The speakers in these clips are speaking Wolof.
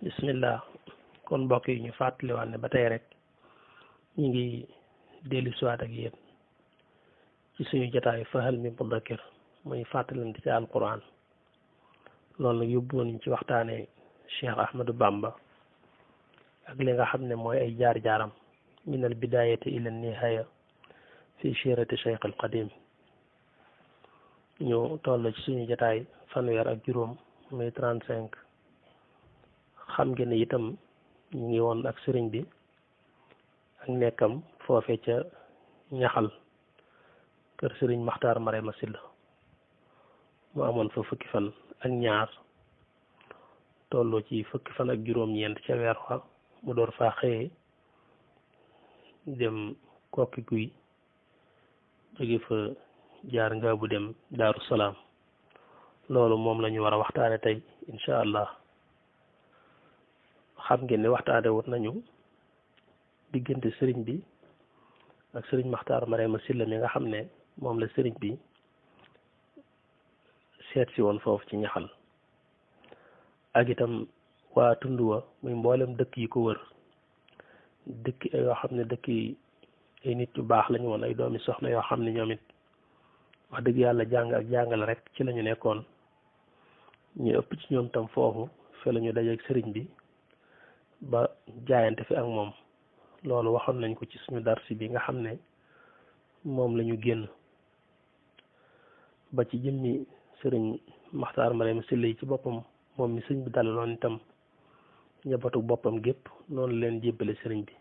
bismillah kon mbokk yi ñu fàttaliwaat ne ba tey rek ñu ngi dellu siwaat ak yéen ci suñu jotaay fahal min mudakkir muy fàttalante ci alquran loolu nag yóbbu woon ci waxtaanee Cheikh Ahmadou Bamba ak li nga xam ne mooy ay jaar-jaaram min al bidayati ila nihaya fi sirati Cheikh al Qadim ñu toll ci suñu jotaay fanweer ak juróom muy 35 xam ngeen ne itam ñu ngi woon ak sëriñ bi ak nekkam foofe ca ñaxal kër sëriñ Maxtaar Marema Silla mu amoon fa fukki fan ak ñaar tolloo ci fukki fan ak juróom-ñeent ca weer wa mu door faa xëyee dem kokki guy jóge fa jaar nga bu dem Daaru Salaam loolu moom la ñu war a waxtaane tey incha allah xam ngeen ne waxtaane wut nañu diggante sëriñ bi ak sëriñ Maxtaar Marema Silla mi nga xam ne moom la sëriñ bi seet si woon foofu ci ñaxal ak itam waa tund wa muy mboolem dëkk yi ko wër dëkk yoo xam ne dëkk yi ay nit yu baax lañu woon ay doomi soxna yoo xam ne ñoom it wax dëgg yàlla jàng ak jàngale rek ci lañu nekkoon ñu ëpp ci ñoom tam foofu fe lañu dajeek sëriñ bi ba jaayante fi ak moom loolu waxoon nañ ko ci suñu darsi bi nga xam ne moom la ñu génn ba ci jëmmi sëriñ Maxtaar Marema Silla yi ci boppam moom mi sëñ bi dalaloon itam njabootu boppam gépp noonu leen jébbale sëriñ bi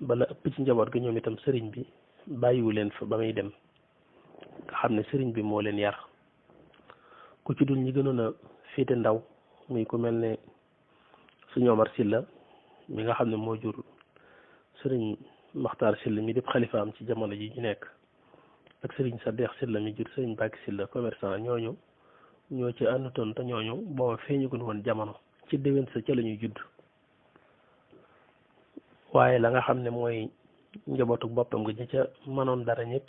bala ëpp ci njaboot gi ñoom itam sëriñ bi bàyyiwu leen fa ba muy dem nga xam ne sëriñ bi moo leen yar ku ci dul ñi gënoon a féete ndaw muy ku mel ne sëñ Omar Silla mi nga xam ne moo jur sëriñ Maxtaar Silla mi def xalifaam ci jamono ji ñu nekk ak sëriñ Sadeex Silla mi jur sëriñ Bàkki Silla commerçant ñooñu ñoo ci àndutoon te ñooñu booba feeñagun woon jamono ci déwén sa ca la ñuy judd waaye la nga xam ne mooy njabootu boppam nga ñi ca mënoon dara ñëpp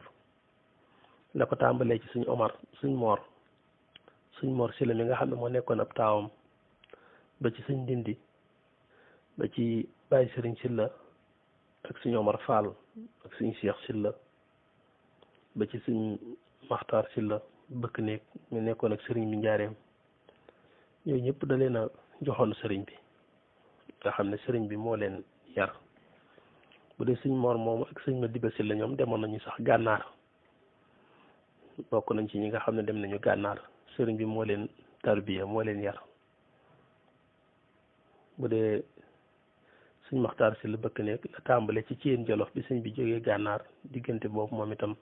la ko tàmbalee ci suñ Omar suñ Moor Silla mi nga xam ne moo nekkoon ab taawam ba ci suñ Ndindi ba ci Baye Sëriñ Silla ak suñ Omar Fall ak suñ Cheikh Silla ba ci suñ Maxtaar Silla bëkk néeg ñu nekkoon ak sëriñ bi njaareem yooyu ñëpp da leen a joxoon sëriñ bi nga xam ne sëriñ bi moo leen yar bu dee suñ Mor moomu ak suñ Madiba Silla ñoom demoon nañu sax gànnaar bokk nañ ci ñi nga xam ne dem nañu gànnaar sëriñ bi moo leen tarbiya moo leen yar bu dee suñ Maxtaar Silla bëkk néeg la tàmbale ci Ceen Jolof bi sëñ bi jógee gànnaar diggante boobu moom itam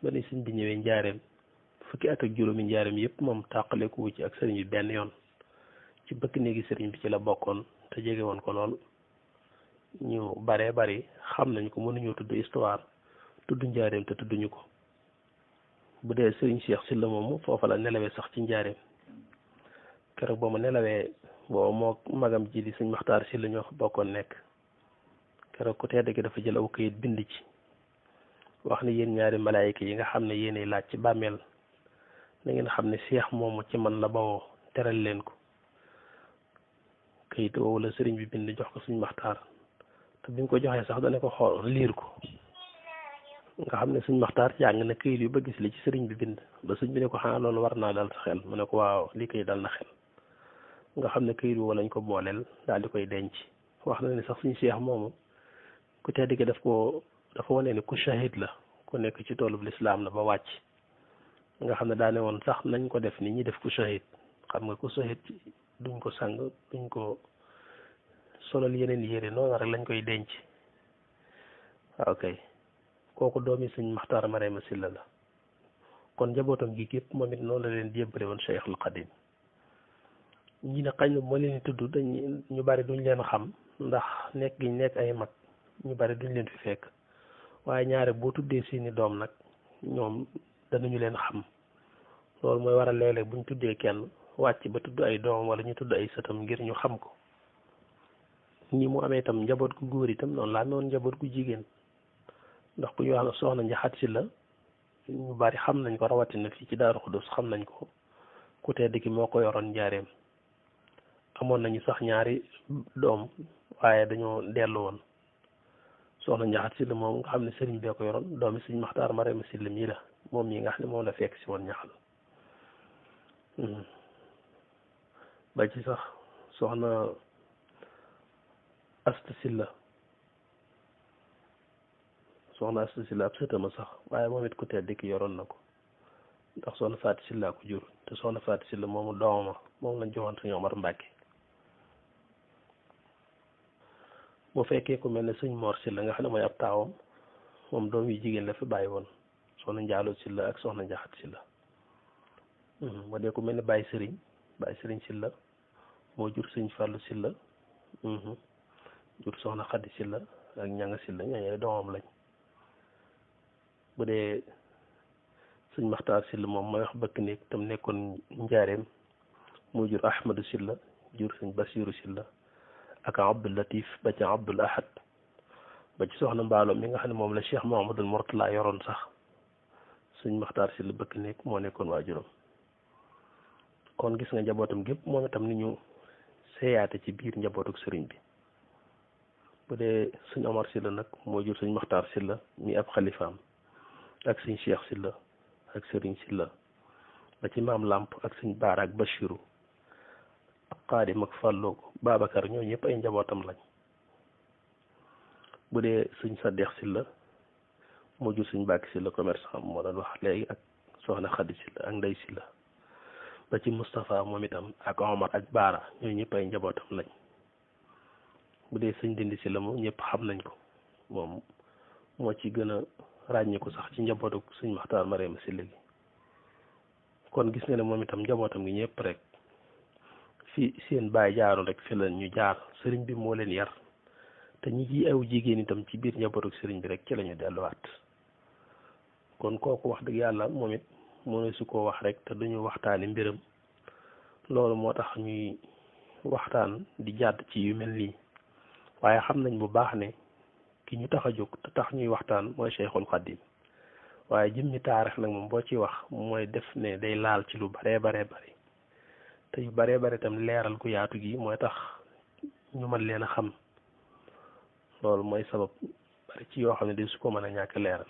ba ni sëñ bi ñëwee njaareem fukki at ak juróomi njaareem yëpp moom tàqaleku wu ci ak sëriñ bi benn yoon ci bëkk néegi sëriñ bi ci la bokkoon te jege woon ko lool ñu baree bari xam nañ ko mënuñoo tudd histoire tudd njaareem te tudduñu ko bu dee sëriñ Cheikh Silla moomu foofa la nelawee sax ci njaareem keroog ba mu nelawee booba moo magam ji di sëñ Maxtaar Silla ñoo fa bokkoon nekk keroog ku tedd gi dafa jël aw kayit bind ci wax ne yéen ñaari malaayika yi nga xam ne yéenay laaj ci bàmmeel na ngeen xam ne seex moomu ci man la bawoo teral leen ko kayit woowu la sëriñ bi bind jox ko suñ Maxtaar te bi mu ko joxee sax dana ko xool liir ko nga xam ne suñ Maxtaar jàng na kayit yu ba gis li ci sëriñ bi bind ba sëñ bi ne ko xanaa loolu war naa dal sa xel mu ne ko waaw lii koy dal na xel nga xam ne kayit woowu lañ ko booleel daal di koy denc wax na ne sax suñ seex moomu ku tedd ki dafa wane ne ku shahid la ku nekk ci toolub lislaam la ba wàcc nga xam ne daane woon sax nañ ko def ni ñi def ku shahid xam nga ku shahid duñ ko sang duñ ko solal yeneen yére noonu rek lañ koy denc waaw kay kooku doomi sëñ Maxtaar Marema Silla la kon njabootam gi gépp moom it noonu la leen jébbale woon Cheikhul Qadim ñi ne xañ na moo leen tudd dañ ñu bari duñ leen xam ndax nekk gi nekk ay mag ñu bari duñ leen fi fekk waaye ñaare boo tuddee seeni doom nag ñoom danañu leen xam loolu mooy waral léeg-léeg buñ tuddee kenn wàcc ba tudd ay doomam wala ñu tudd ay sëtam ngir ñu xam ko ñi mu amee itam njaboot gu góor itam noonu laa noonu njaboot gu jigéen ndax ku ñu wax soxna Njaxat Silla ñu bari xam nañ ko rawatina fii ci Daaru Xudus xam nañ ko ku tedd ki moo ko yoroon njaareem amoon nañu sax ñaari doom waaye dañoo dellu woon soxna Njaxat Sylla moom nga xam ne sëriñ bee ko yoroon doomi sëñ Maxtaar Marema Sylla mii la moom mii nga xam ne moom la fekk si woon ñaxal ba ci sax soxna Asta Sylla ab sëtama sax waaye moom it ku tedd ki yoroon na ko ndax soxna Faati Sylla ko jur te soxna Faati Sylla moomu doomama moom lañ joxoon sëñ Omar Mbàkke bu fekkee ku mel ne sëñ Mor Sylla nga xam ne mooy ab taawam moom doom yu jigéen la fi bàyyi woon soxna Njaalo Sylla ak soxna Njaxat Sylla bu dee ku mel ne Baye Sëriñ Sylla moo jur sëñ Fàllu Sylla jur soxna Xadi Sylla ak Ñanga Sylla ñooñu doomam lañ bu dee sëñ Maxtaar Sylla moom mooy wax bëkk néeg tam nekkoon njaareem moo jur Ahmadu Sylla jur sëñ Basiiru Sylla ak Abdul Latif ba ci Abdul Ahad ba ci soxna Mbaalo mi nga xam ne moom la Cheikh Mahamadul Mortala yoroon sax sëñ Maxtaar Sylla bëkk néeg moo nekkoon waajuram kon gis nga njabootam gépp moom itam ni ñu seeyaate ci biir njabootuk sëriñ bi bu dee sëñ Omar Sylla nag moo jur sëñ Maxtaar Sylla mi ab xalifaam ak sëñ Cheikh Sylla ak sëriñ Sylla ba ci maam Lamp ak sëñ Baara ak Bachiru ak Xaadim ak Fàllu Babacar ñoo ñëpp ay njabootam lañ bu dee sëñ Sadeex Sylla moo jur sëñ Bàkki Sylla commerçant moo doon wax léegi ak soxna Xadi Sylla ak Ndey Sylla ba ci Moustapha moom itam ak Omar ak Baara ñoo ñëpp ay njabootam lañ bu dee sëñ Dindi Sylla moom ñëpp xam nañ ko moom moo ci gën a ràññiku sax ci njabootu sëñ Maxtaar Marema Sylla gi kon gis nga ne moom itam njabootam gi ñëpp rek fi seen baay jaaroon rek fi la ñu jaar sëriñ bi moo leen yar te ñi ji aw jigéen itam ci biir njabootu sëriñ bi rek ci la ñu delluwaat kon kooku wax dëgg yàlla moom it mënu su ko wax rek te duñu waxtaani mbiram loolu moo tax ñuy waxtaan di jàdd ci yu mel nii waaye xam nañ bu baax ne ki ñu tax a jóg te tax ñuy waxtaan mooy Cheikhul Khadim waaye jëm ñi taarix nag moom boo ci wax mooy def ne day laal ci lu baree bari te yu baree bari itam leeral gu yaatu gi mooy tax ñu mën leen a xam loolu mooy sabab bari ci yoo xam ne di su ko mën a ñàkk leeral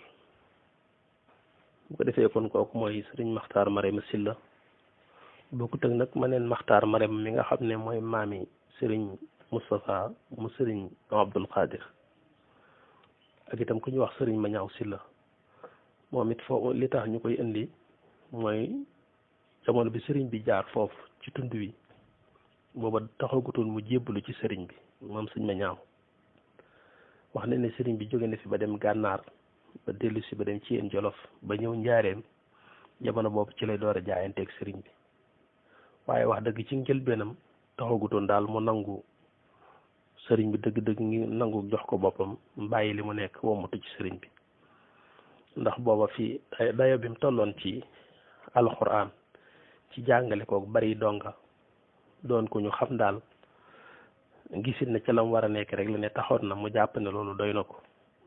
bu ko defee kon kooku mooy sëriñ Maxtaar Marema Sylla bokkut ak nag ma neen Maxtaar Marema mi nga xam ne mooy maami sëriñ Moustapha mu sëriñ Abdul Qadir ak itam ku ñu wax sëriñ Mañaaw Sylla moom it foofu li tax ñu koy indi mooy jamono bi sëriñ bi jaar foofu ci tund wi booba taxagutoon mu jébbalu ci sëriñ bi moom sëñ Mañaaw wax nañ ne sëriñ bi jóge na fi ba dem gànnaar ba dellu si ba dem ci yéen Jolof ba ñëw njaareem jamono boobu ci lay door a jaayanteeg sëriñ bi waaye wax dëgg ci njëlbeenam taxagutoon daal mu nangu sëriñ bi dëgg-dëgg ngi nangu jox ko boppam bàyyi li mu nekk womatu ci sëriñ bi ndax booba fii dayo bi mu tolloon ci alxuraan ci jàngale kook bari donga doon ko ñu xam daal gisit na ca lam war a nekk rek la ne taxoon na mu jàpp ne loolu doy na ko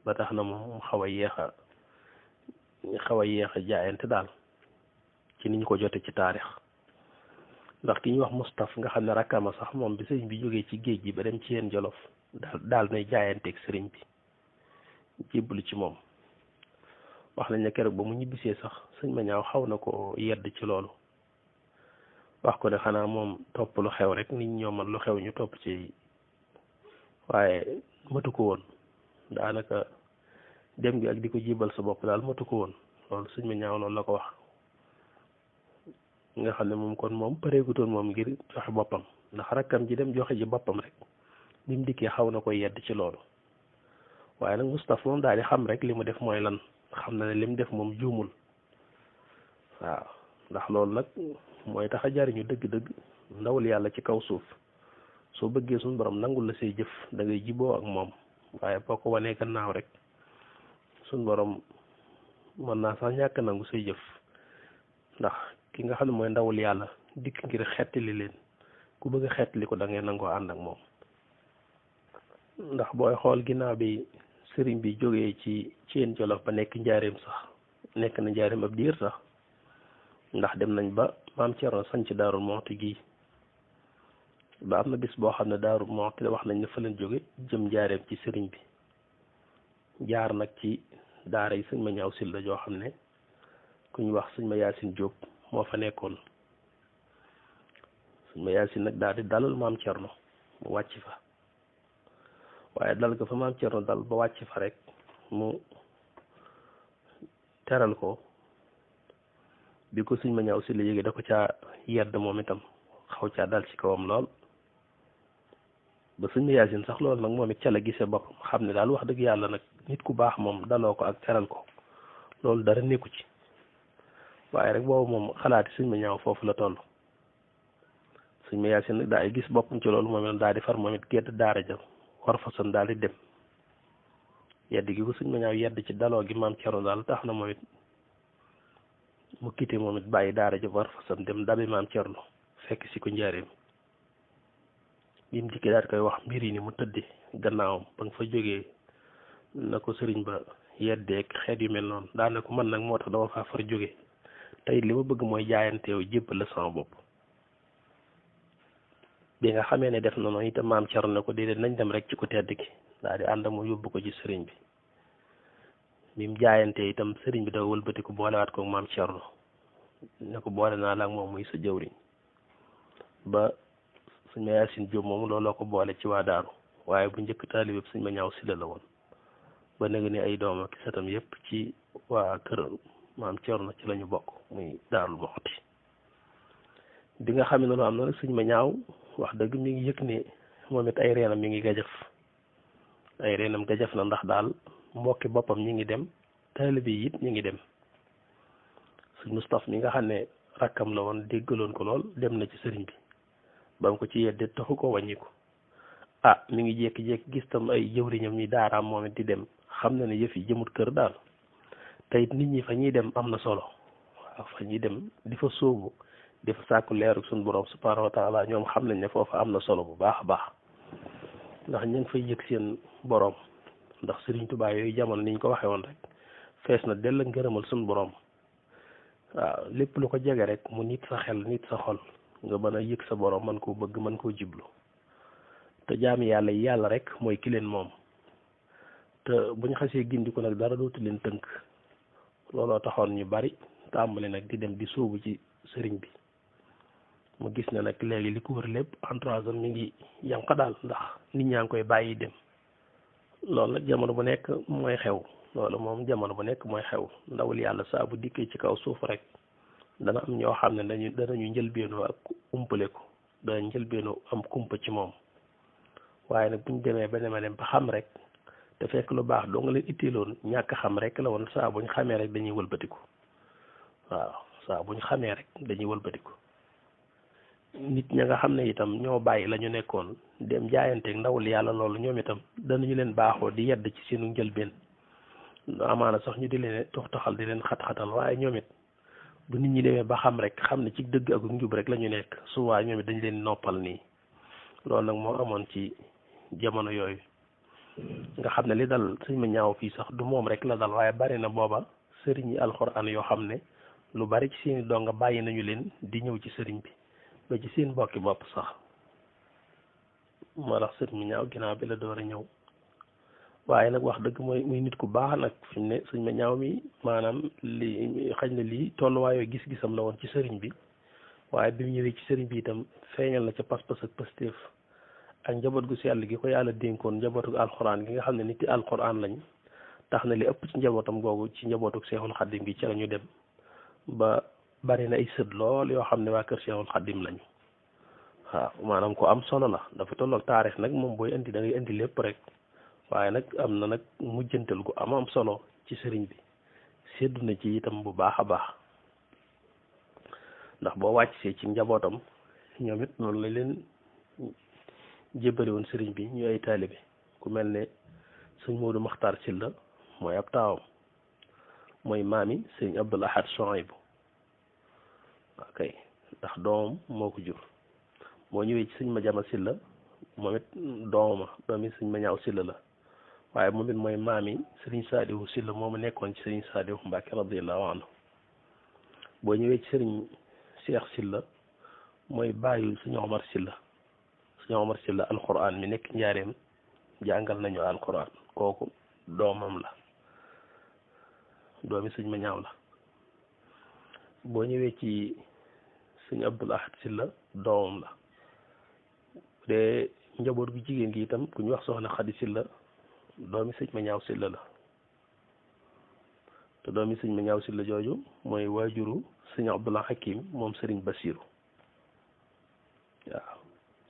ba tax na moom mu xaw a yéex a jaayante daal ci ni ñu ko jote ci taarix ndax ki ñuy wax Moustapha nga xam ne rakkama sax moom bi sëriñ bi jógee ci géej gi ba dem ci yéen Jolof daal nay jaayanteeg sëriñ bi jébbalu ci moom wax nañ ne keroog ba mu ñibbisee sax sëñ Mañaaw xaw na ko yedd ci loolu wax ko ne xanaa moom topp lu xew rek nit ñoo man lu xew ñu topp ci waaye matu ko woon daanaka dem gi ak di ko jébal sa bopp daal matu ko woon loolu sëñ Mañaaw loolu la ko wax nga xam ne moom kon moom pareegutoon moom ngir joxe boppam ndax rakkam ji dem joxe ji boppam rek bi mu dikkee xaw na ko yedd ci loolu waaye nag Moustapha moom daal di xam rek li mu def mooy lan xam na ne li mu def moom juumul waaw ndax loolu nag mooy tax a jariñu dëgg-dëgg ndawul yàlla ci kaw suuf soo bëggee suñu borom nangul la say jëf da ngay jiboo ak moom waaye boo ko wanee gannaaw rek suñu borom mën naa sax ñàkk nangu say jëf ndax ki nga xam ne mooy ndawul yàlla dikk ngir xettali leen ku bëgg a xettali ko da ngay nangoo ànd ak moom ndax booy xool ginnaaw bi sëriñ bi jógee ci yéen Jolof ba nekk njaareem sax nekk na njaareem ab diir sax ndax dem nañ ba maam Cerno sanc Daarul Muxti gi ba am na bis boo xam ne Daaru Muxti wax nañ ne fa leen jóge jëm njaareem ci sëriñ bi jaar nag ci daara yi sëñ ma ñaaw Sylla joo xam ne ku ñu wax sëñ ma Yaasin Jóob moo fa nekkoon. sëñ ma Yaasin nag daal di dalal maam Cerno mu wàcc fa waaye dal ko fa maam Cerno dal ba wàcc fa rek mu teral ko bi ko sëñ ma ñaaw Sylla yéegi da ko caa yedd moom itam xaw caa dal ci kawam lool ba sëñ ma Yaasin sax loolu nag moom it ca la gisee boppam xam ne daal wax dëgg yàlla nag nit ku baax moom daloo ko ak teral ko loolu dara nekku ci waaye rek boobu moom xalaati sëñ ma ñaaw foofu la toll. sëñ ma Yaasin nag daal di gis boppam ci loolu moom it daal di far moom it gedd daara ja war façon daal di dem yedd gi ko sëñ ma ñaaw yedd ci daloo gi maam Cerno daal tax na moom it mu quitté moom it bàyyi daara ja war façon dem dabi maam Cerno fekk si ko njaareem bi mu dikkee daal di koy wax mbir yi ni mu tëdde gannaawam ba nga fa jógee na ko sëriñ ba yeddeek xeet yu mel noonu daana ko man nag moo tax dama faa far jóge tey li ma bëgg mooy jaayanteew jébbal la sama bopp. bi nga xamee ne def na noonu itam maam Cerno ne ko déedéet nañ dem rek ci ko tedd ki daal di ànd mu yóbbu ko ci sëriñ bi bi mu jaayantee itam sëriñ bi da wëlbati ko boolewaat ko maam Cerno ne ko boole naa la ak moom muy sa jëwriñ ba sëñ ma Yaasin Jóob moom looloo ko boole ci waa daaru waaye bu njëkk taalibe sëñ ma ñaaw Sylla la woon ba nag ni ay doom ak satam yëpp ci waa kër maam Cerno ci lañu bokk muy Daaru Muxti bi nga xam ne loolu am na nag sëñ ma ñaaw wax dëgg mi ngi yëg ne moom it ay reenam mi ngi gajaf ay reenam gajaf na ndax daal mbokki boppam ñi ngi dem taalibe yi it ñi ngi dem sëñ Mustaf mi nga xam ne rakkam la woon déggaloon ko lool dem na ci sëriñ bi ba mu ko ci yedde taxu ko wàññiku mi ngi jékki-jékki gis tam ay jëwriñam ñi daaraam moom it di dem xam na ne yëf yi jëmut kër daal te it nit ñi fa ñuy dem am na solo waaw fa ñuy dem di fa sóobu di fa sàkku leeru suñu borom subhaanahu wa taala ñoom xam nañ ne foofa am na solo bu baax a baax ndax ñu ngi fay yëg seen borom ndax Sëriñ Tuubaa yooyu jamono ni ñu ko waxee woon rek fees na dell ngërëmal suñu borom waaw lépp lu ko jege rek mu nit sa xel nit sa xol nga mën a yëg sa borom mën koo bëgg mën koo jiblu te jaami yàlla yi yàlla rek mooy ki leen moom te bu ñu xasee gindiku nag dara dootu leen tënk looloo taxoon ñu bari tàmbali nag di dem di sóobu ci sëriñ bi mu gis ne nag léegi li ko wër lépp entourage mi ngi yànq daal ndax nit ñaa ngi koy bàyyi dem loolu nag jamono bu nekk mooy xew loolu moom jamono bu nekk mooy xew ndawul yàlla saa bu dikkee ci kaw suuf rek dana am ñoo xam ne danañu njëlbeenoo ak umpale ko dana njëlbeenoo am kumpa ci moom waaye nag buñ demee ba dem ba xam rek te fekk lu baax doo nga leen itteeloon ñàkk xam rek la woon saa buñ xamee rek dañuy wëlbatiku waaw saa buñ xamee rek dañuy wëlbatiku nit ña nga xam ne itam ñoo bàyyi la ñu nekkoon dem jaayanteeg ndawul yàlla loolu ñoom itam danañu leen baaxoo di yedd ci seenu njëlbeen amaana sax ñu di leen toxal di leen xat-xatal waaye ñoom it bu nit ñi demee ba xam rek xam ne ci dëgg ak njub rek la ñu nekk su waa ñoom it dañ leen noppal nii loolu nag moo amoon ci jamono yooyu nga xam ne li dal sëñ ma ñaaw fii sax du moom rek la dal waaye bari na booba sëriñ yi alxuraan yoo xam ne lu bari ci seeni donga bàyyi nañu leen di ñëw ci sëriñ bi ba ci seen mbokki bopp sax moo tax sëriñ ma ñaaw ginnaaw bi la door a ñëw waaye nag wax dëgg muy nit ku baax nag fi mu ne sëñ ma ñaaw mi maanaam li xañ na lii tolluwaayoo gis-gisam la woon ci sëriñ bi waaye bi mu ñëwee ci sëriñ bi itam feeñal na ca pas-pas ak pëstéef ak njaboot gu sell gi ko yàlla dénkoon njabootuk alxuraan gi nga xam ne nit yi alxuraan lañ tax na li ëpp ci njabootam googu ci njabootuk seexul xaddim gi ci la ñu dem ba bari na ay sët lool yoo xam ne waa kër seexul xaddim lañu waaw maanaam ko am solo la dafa tolloog taarix nag moom booy indi da ngay indi lépp rek waaye nag am na nag mujjantal gu am solo ci sëriñ bi séddu na ci itam bu baax a baax ndax boo wàcc see ci njabootam ñoom it noonu la leen jébbale woon sëriñ bi ñu ay taalibe ku mel ne sëñ Moodu Maxtaar Sylla mooy ab taawam mooy maami sëñ Abdul Ahad Souhaïbou ok ndax doomam moo ko jur boo ñëwee ci sëñ Madiama Sylla moom it doomama doomi sëñ Mañaaw Sylla la waaye moom it mooy maami sëriñ Saalihu Sylla moomu nekkoon ci sëriñ Saalihu Mbàkke radiyallahu anhu boo ñëwee ci sëriñ Cheikh Sylla mooy baayu sëñ Omar Sylla sëñ Omar Sylla alquran mi nekk njaareem jàngal nañu alquran kooku doomam la doomi sëñ ma ñaaw la boo ñëwee ci sëñ Abdul Ahad Sylla doomam la de njaboot gu jigéen gi itam ku ñu wax soxna Xadi Sylla doomi sëñ ma ñaaw Sylla la te doomi sëñ ma ñaaw Sylla jooju mooy waajuru sëñ Abdullah Hakim moom sëriñ Basiru waaw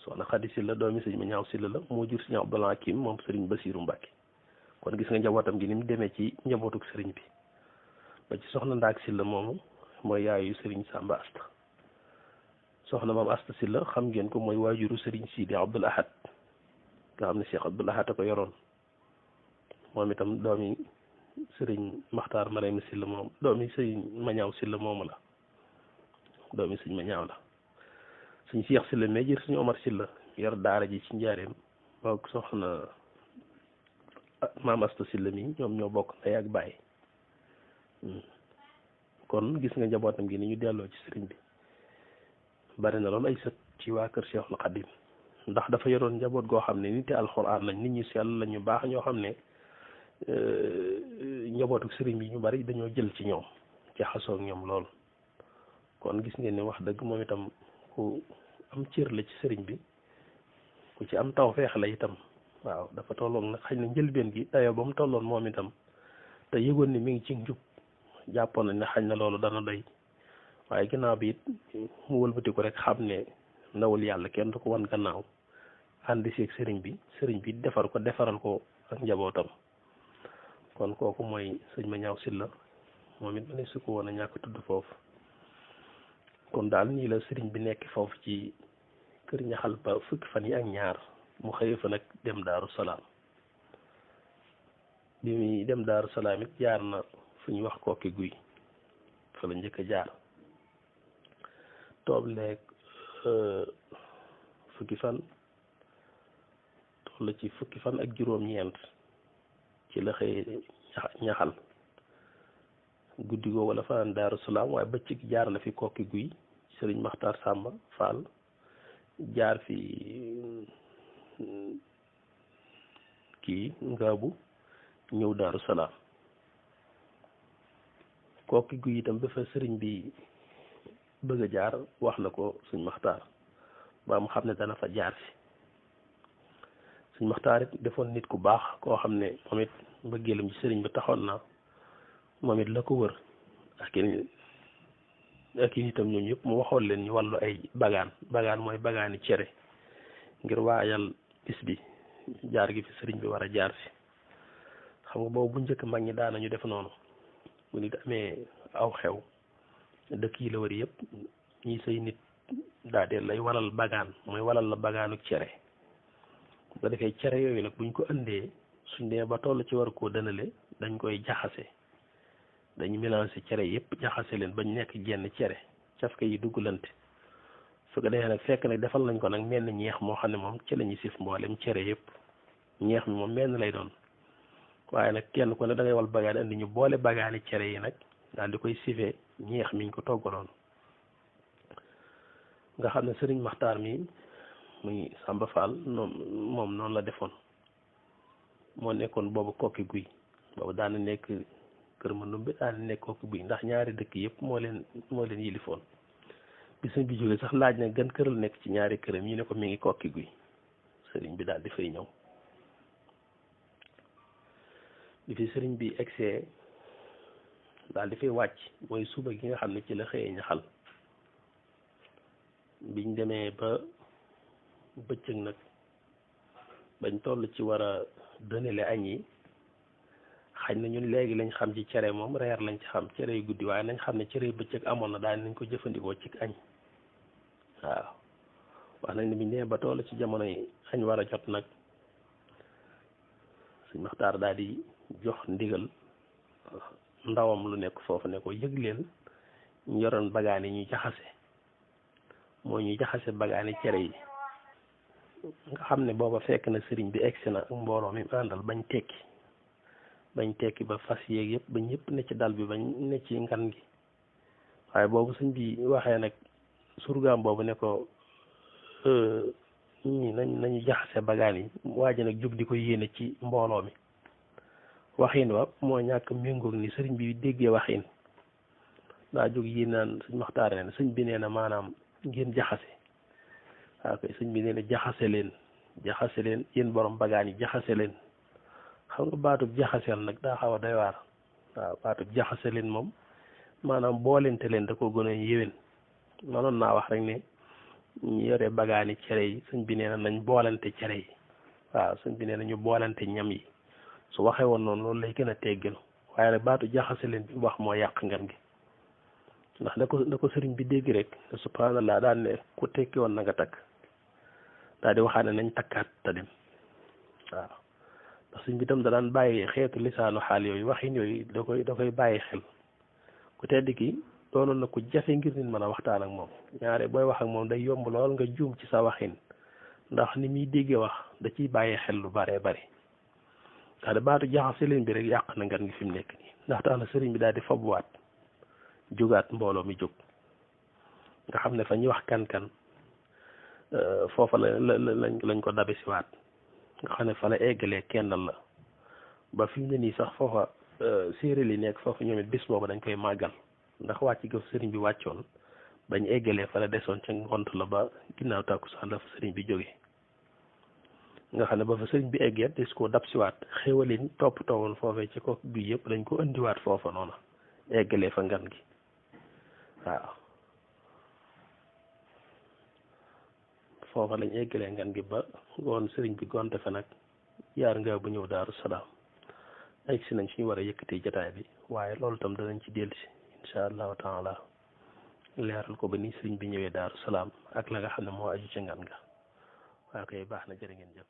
soxna Xadi Sylla doomi sëñ ma ñaaw Sylla la moo jur sëñ Abdullah Hakim moom sëriñ Basiru Mbàkke kon gis nga njabootam gi ni mu demee ci njabootuk sëriñ bi ba ci soxna Ndaak Sylla moomu mooy yaayu sëriñ Samba Asta soxna maam Asta Sylla xam ngeen ko mooy waajuru sëriñ Sidi Abdul Ahad nga xam ne Cheikh Abdul Ahad a ko yoroon moom itam doomi sëriñ Maxtaar Marème Sylla moom doomi sëriñ Mañaaw Sylla moomu la doomi sëriñ Mañaaw la suñ Cheikh Sylla mais jër suñu Omar Sylla yor daara ji ci njaareem boog soxna maam Asta Sylla mi ñoom ñoo bokk ndey ak baay kon gis nga njabootam gi ni ñu delloo ci sëriñ bi bari na loolu ay sët ci waa kër Cheikhul Khadim ndax dafa yoroon njaboot goo xam ne nit alxuraan lañ nit ñu sell lañu baax ñoo xam ne njabootu sëriñ bi ñu bari dañoo jël ci ñoom ci xasoog ñoom lool kon gis ngeen ne wax dëgg moom itam ku am cër la ci sëriñ bi ku ci am tawfeex la itam waaw dafa tolloon nag xëy na njëlbeen gi dayoo ba mu tolloon moom itam te yëgoon ni mi ngi ci njub jàppoon nañ ne xañ na loolu dana doy waaye ginnaaw bi it mu wëlbati ko rek xam ne ndawul yàlla kenn du ko wan gannaaw ànd si ak sëriñ bi defar ko defaral ko ak njabootam kon kooku mooy sëñ Mañaaw Sylla moom it ma ne su ko woon a ñàkk tudd foofu kon daal nii la sëriñ bi nekk foofu ci kër ñaxal ba fukki fan yi ak ñaar mu xëyee fa nag dem Daaru Salaam bi muy dem Daaru Salaam it jaar na fu ñu wax Kokki Guy fa la njëkk a jaar toog leeg fukki fan toll ci fukki fan ak juróom-ñeent ci la xëy ñaxal guddi goo wala fanaan Daaru Salaam waaye bëccëg jaar na fi Kokki Guy sëriñ Maxtaar Sàmba Fall jaar fi kii Ngaabu ñëw Daaru Salaam Kokki Guy itam ba fa sëriñ bi bëgg a jaar wax na ko suñ Maxtaar ba mu xam ne dana fa jaar si suñ Maxtaar it defoon nit ku baax koo xam ne moom it mbëggeelam ci sëriñ bi taxoon na moom it la ko wër ak i itam ñooñu yëpp mu waxoon leen ñu wàllu ay bagaan mooy bagaani cere ngir waajal bis bi jaar gi fi sëriñ bi war a jaar si xam nga boobu bu njëkk mag ñi daanañu def noonu bu nit amee aw xew dëkk yi la wër yëpp ñi say nit daa dee lay walal bagaan mooy walal la bagaanu cere bu ko defee cere yooyu nag buñ ko indee suñ dee ba toll ci war koo dënale dañ koy jaxase dañu mélanger cere yëpp jaxase leen bañ nekk jenn cere cafka yi duggalante su ko defee nag fekk nag defal nañ ko nag menn ñeex moo xam ne moom ci la ñuy sif mboolem cere yëpp ñeex mi moom menn lay doon waaye nag kenn ku ne da ngay wal bagaan indi ñu boole bagaani cere yi nag daal di koy sifee ñeex miñ ko toggaloon nga xam ne sëriñ Maxtaar mi muy Samba Fall moom noonu la defoon moo nekkoon boobu Kokki Guy boobu daana nekk Kër Mandumbe daana nekk Kokki Guy ndax ñaari dëkk yëpp moo leen yilifoon bi sëñ bi jógee sax laaj na gën këral nekk ci ñaari këram ñu ne ko mi ngi Kokki Guy sëriñ bi daal di fay ñëw bi fi sëriñ bi egsee daal di fay wàcc mooy suba gi nga xam ne ci la xëyee ñaxal biñ demee ba bëccëg nag bañ toll ci war a dënale añ yi xañ na ñun léegi lañ xam ci cere moom reer lañ ci xam cere yu guddi waaye nañ xam ne cere yu bëccëg amoon na daal nañ ko jëfandikoo ci añ waaw wax nañ ne biñ demee ba toll ci jamono yi añ war a jot nag suñ Maxtaar daal di jox ndigal ndawam lu nekk foofu ne ko yëg leen ñu yoroon bagaan yi ñu jaxase moo ñu jaxase bagaani cere yi nga xam ne booba fekk na sëriñ bi egsi na ak mbooloo mi àndal bañ tekki ba fas yéeg yëpp ba ñëpp ne ci dal bi bañ ne ci ngan gi waaye boobu sëñ bi waxee nag surgaam boobu ne ko ñii nañu jaxase bagaan yi waa ji nag jóg di ko yéene ci mbooloo mi waxin wa moo ñàkk méngoog ni sëriñ bi déggee waxin daa jóg yi naan sëñ Maxtaar ne sëñ bi nee na maanaam ngeen jaxase waaw kay sëñ bi nee na jaxase leen yéen borom bagaan yi jaxase leen xam nga baatub jaxaseel nag daa xaw a doy waar waaw baatub jaxase leen moom maanaam boolente leen da ko gën a yéwén manoon naa wax rek ne ñu yore bagaani cere yi sëñ bi nee na nañ boolante cere yi waaw sëñ bi nee na ñu boolante ñam yi su waxee woon noonu loolu lay gën a tegginu waaye nag baatu jaxase leen bi wax moo yàq ngan gi ndax da ko sëriñ bi dégg rek te subhanallah daan ne ku tekki woon na nga takk daal di waxaat ne nañ takkaat te dem waaw ndax sëñ bi tam da daan bàyyi xeetu lisaanu xaal yooyu waxin yooyu da koy bàyyi xel ku tedd ki doonoon na ko jafe ngir nit mën a waxtaan ak moom ñaare booy wax ak moom day yomb lool nga juum ci sa waxin ndax ni muy déggee wax da ciy bàyyi xel lu bare bari ndax da baatu jaxase leen bi rek yàq na ngan gi fi mu nekk nii ndax tax na sëriñ bi daal di fabuwaat jógaat mbooloo mi jóg nga xam ne fa ñuy wax kan foofa lañ ko dabe si waat nga xam ne fa la eggalee kennal la ba fi mu ne nii sax foofa séeréer yi nekk foofu ñoom it bis boobu dañ koy màggal ndax wàcc ga sëriñ bi wàccoon bañ eggalee fa la desoon ca ngont la ba ginnaaw tàkkusaan la fa sëriñ bi jóge nga xam ne ba fa sëriñ bi eggee des koo dab siwaat xéwalin topp toowoon foofee ci ko bi yëpp dañ ko indiwaat foofa noona eggalee fa ngan gi waaw foofa lañ eggalee ngan gi ba ngoon sëriñ bi gonte fa nag yaar nga bu ñëw Daaru Salaam ay si nañ suñu war a yëkkatee jataay bi waaye loolu tam danañ ci dellusi incha allahu taala leeral ko ba ni sëriñ bi ñëwee Daaru Salaam ak la nga xam ne moo aju ca ngan ga waa koy baax na jërë ngeen jëf